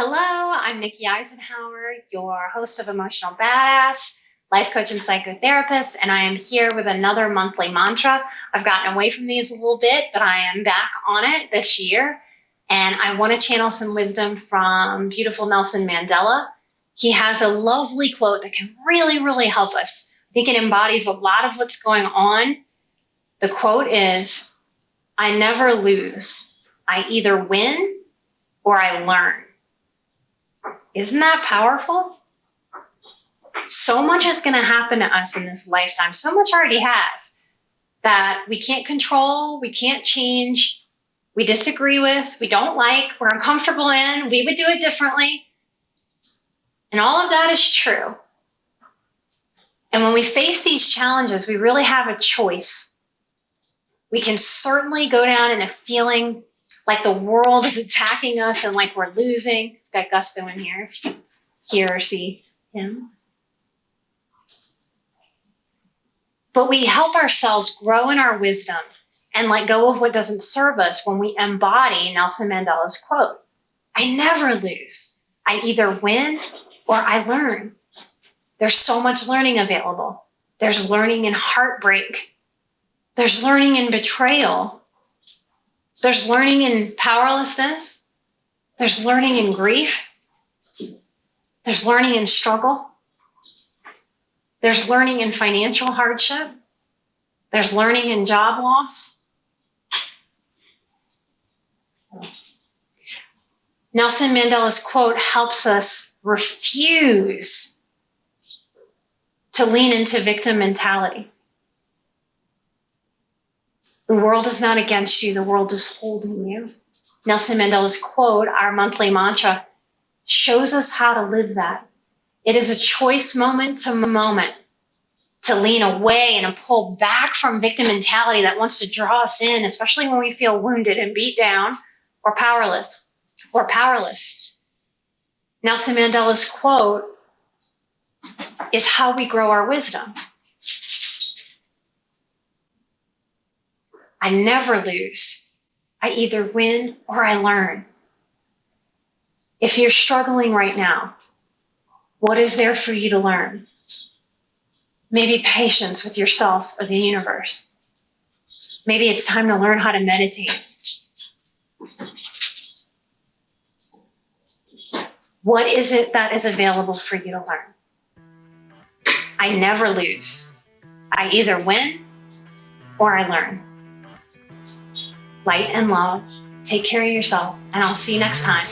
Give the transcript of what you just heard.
Hello, I'm Nikki Eisenhower, your host of Emotional Badass, life coach and psychotherapist, and I am here with another monthly mantra. I've gotten away from these a little bit, but I am back on it this year, and I want to channel some wisdom from beautiful Nelson Mandela. He has a lovely quote that can really help us. I think it embodies a lot of what's going on. The quote is, "I never lose. I either win or I learn." Isn't that powerful? So much is going to happen to us in this lifetime. So much already has that we can't control, we can't change, we disagree with, we don't like, we're uncomfortable in, we would do it differently. And all of that is true. And when we face these challenges, we really have a choice. We can certainly go down in a feeling like the world is attacking us and like we're losing. Got Gusto in here, if you hear or see him. But we help ourselves grow in our wisdom and let go of what doesn't serve us when we embody Nelson Mandela's quote, "I never lose. I either win or I learn." There's so much learning available. There's learning in heartbreak. There's learning in betrayal. There's learning in powerlessness. There's learning in grief. There's learning in struggle. There's learning in financial hardship. There's learning in job loss. Nelson Mandela's quote helps us refuse to lean into victim mentality. The world is not against you. The world is holding you. Nelson Mandela's quote, our monthly mantra, shows us how to live that. It is a choice moment to moment to lean away and pull back from victim mentality that wants to draw us in, especially when we feel wounded and beat down or powerless. Nelson Mandela's quote is how we grow our wisdom. I never lose. I either win or I learn. If you're struggling right now, what is there for you to learn? Maybe patience with yourself or the universe. Maybe it's time to learn how to meditate. What is it that is available for you to learn? I never lose. I either win or I learn. Light and love. Take care of yourselves, and I'll see you next time.